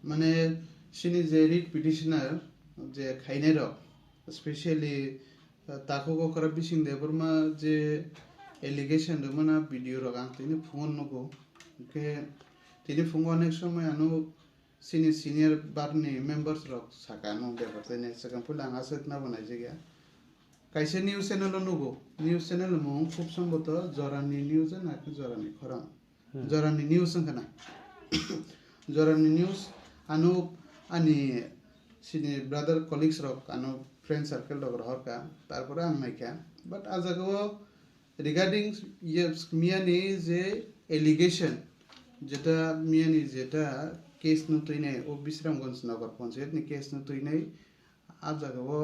মানে সিনি যে writ petitioner যে খাইনে রক স্পেশালি তাকো করা বিসিং দেবরমা যে এলিগেশন দমনা ভিডিও রক আং তিনি ফোন নগো কে তিনি ফোন অনেক সময় আনো সিনি সিনিয়র বারনি মেম্বার্স রক সাকানো দেবর তিনি সাকান ফুল আং আসত না বানাই জায়গা কাইসে নিউজ চ্যানেল নগো নিউজ চ্যানেল মো খুব সম্ভবত জরানি নিউজ না কি জরানি খরাং জরানি নিউজ না জরানি নিউজ আনো ani sini brother colleagues rok ano friend circle rok rohka tarpore ang naika but ajago regarding miani je allegation jeta miani jeta case no tuinai o bisramganj nagar panchayat ni case no tuinai ajago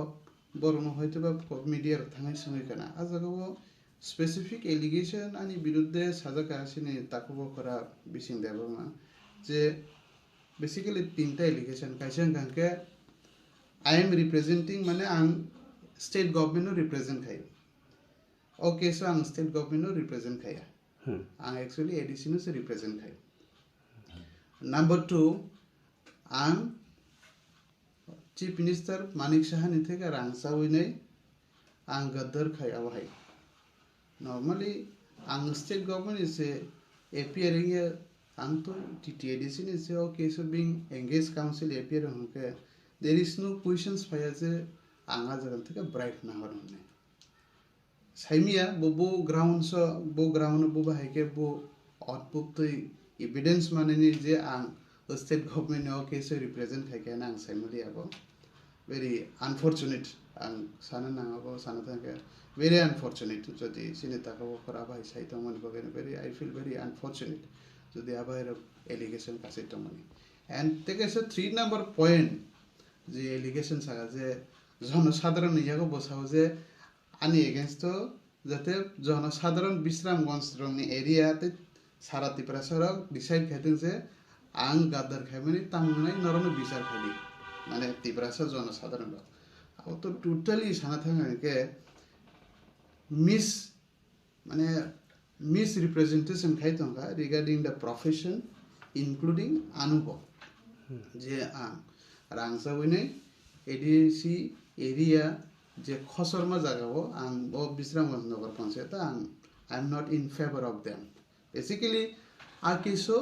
borono hoyto ba media thangai sungoi kana ajago specific allegation ani biruddhe sajaka sini takubo kora bising debama je basically tinta allegation kaisang gangke I am representing mane ang state government no represent khai okay so ang state government no represent khai ang actually ADC no se represent khai number 2 ang chief minister Manik Saha ni theke rangsa winai ang gadar khai awai normally ang state government is appearing ang to TTADC ni se okay so being engaged council appear honke there is no questions fire je anga jagan theke bright na horne saimia bo ground so bo ground bo bahike bo output to evidence mane ni je ang state government okay so represent thake na ang saimuli abo very unfortunate ang sana na abo sana thake very unfortunate jodi sinita ko kora bhai sai to mon bogene very I feel very unfortunate jodi abai allegation kase to mani and take as a 3 number point যে allegation থাকা যে জনসাধারণ ইয়াকে বসাও যে আনি against যাতে জনসাধারণ বিশ্রামগঞ্জ রংনি এরিয়াতে সারা ত্রিপুরা সড়ক ডিসাইড খাইতেন যে আং গাদ্দার খাইমানি তামনাই নরম বিচার খালি মানে ত্রিপুরা সড়ক জনসাধারণ তো টোটালি সানা থাকাকে মিস মানে মিস রিপ্রেজেন্টেশন খাইতঙ্কা রিগার্ডিং দ্য প্রফেশন ইনক্লুডিং আনুভব যে আং rangsa winai ADC area je khosorma jagao ang bo bisramganj nagar panchayat ang I am not in favor of them basically akiso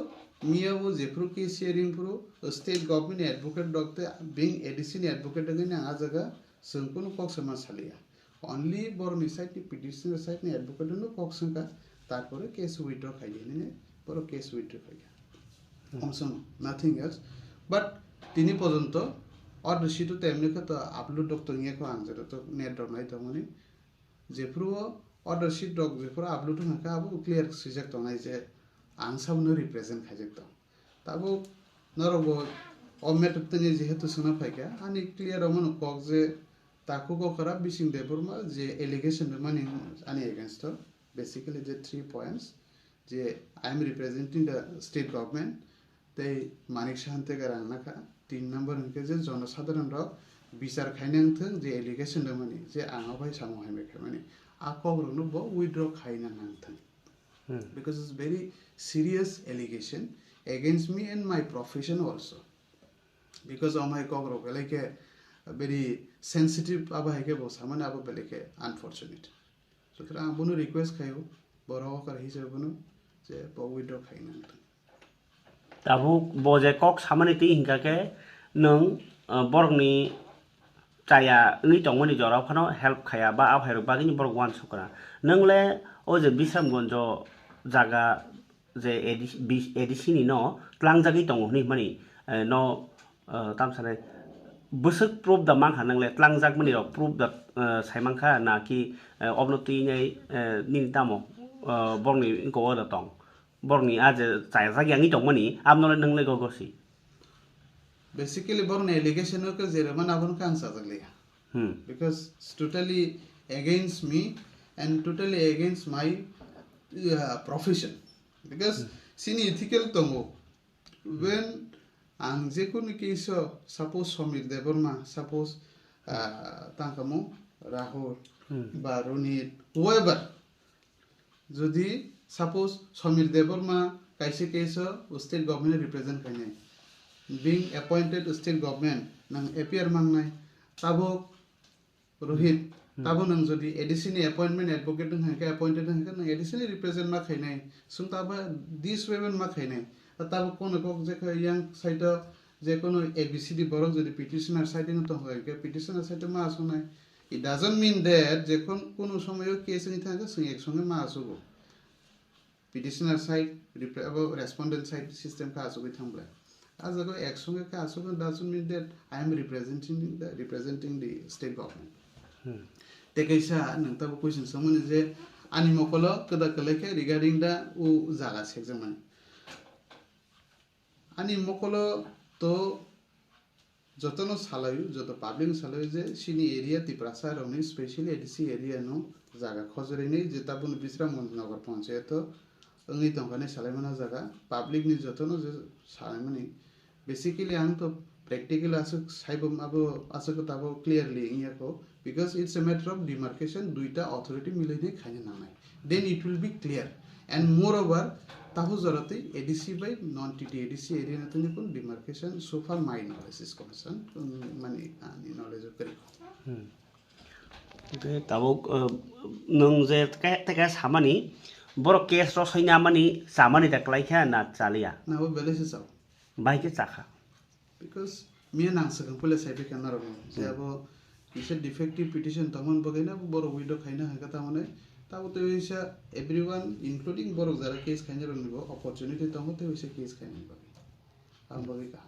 miyabu jepro case hearing pro state government advocate doctor being ADC ni advocate again ang ajaga sungkun koksama salia only borni side ni petitioner side ni advocate no koksanka tarpore case withdraw khai ni poro case withdraw khai also nothing else but তিনি পর্যন্ত order শিটু তেমনি তো upload doctor নিয়ে কো আনছে তো net ডর নাই তো মানে যে পুরো অর্ডার শিট ডক যে পুরো আপলোড হাকা আবু ক্লিয়ার সিজেক্ট তো নাই যে আং সামনে রিপ্রেজেন্ট খাইজেক তো তাবো নরব অমেট তনি যেহেতু শোনা ফাইকা আনি ক্লিয়ার অমন কক যে তাকু কো করা বিসিং দেবরমা যে এলিগেশন মানে আনি এগেইনস্ট বেসিক্যালি যে 3 পয়েন্টস যে I am representing the state government তাই মানিক সাহান্তে গারানাকা 3 নম্বর হইকে যে জনসাধারণ রক বিচার খাইনাং থং যে এলিগেশন দমানি যে আঙা ভাই সামো হাইমে খামানি আ কগ্রনো ব উইথড্র খাইনা নাং থং because it's very serious allegation against me and my profession also because of my kogro like very sensitive aba hike bo samane aba beleke unfortunate so tra bunu request khayo boro kar hisabe bunu je bo withdraw khaina tabu boje kok samani ti hingkake nung borokni chaya ni tongmani jora phano help khaya ba abhairo bagini borok wan sukra nungle o je bisramgonjo jaga je ADC ni no tlangjagi tongo ni mani no tamsane busuk proof da mangha nangle tlangjak mani ro proof da saimangkha na ki obnoti nei nin tamo borni ko da tong borni aje chaya jagi angi tongmani abnole nangle gogosi basically born allegation ko zero man abon kan sa jaglia because it's totally against me and totally against my profession because sini ethical tongo when ang je kun case suppose Samir Deborma suppose tangkamo Rahul ba Ronit whoever jodi suppose Samir Deborma kaise case state government represent kaine being appointed state government nang appear mangnai tabo rohit tabo nang jodi additional appointment advocate nang hangke appointed hangke nang additional represent ma khainai sung tabo this way ma khainai tabo kono kok je yang side je kono abcd borok jodi petitioner side no to hoy ke petitioner side ma asunai it doesn't mean that je kono somoyo case ni thangke sung ek songe ma asugo petitioner side respondent side system ka asugo thambla as ago ek songe ka asugo doesn't mean that I am representing the state government tekaisa nang tabo question samone je ani mokolo kada kaleke regarding the u jaga sekjaman ani mokolo to jotono salayu joto public salayu je sini area tiprasa roni specially ADC area no jaga khojore nei je tabun bisra nagar panchayat ngi tongkane salaimana jaga public ni jotono je salaimani basically am to practical asuk saibam abo asuk tabo clearly ingako because it's a matter of demarcation duita authority milene khaine nanai then it will be clear and moreover tahu jarate ADC by non TT ADC area na tuni kun demarcation so far my knowledge is concerned mani ani knowledge kari okay tabuk nung je teka samani bor case ro saina mani samani taklai kha na chalia na bo bele se saw bai ke chakha because me nang sakang pula sai be kana ro je abo is a defective petition tamon bagaina bor widow khaina ha kata mane tabo to isa everyone including bor jara case khaina ro nibo opportunity tamo to isa case khaina bagi am bagi ka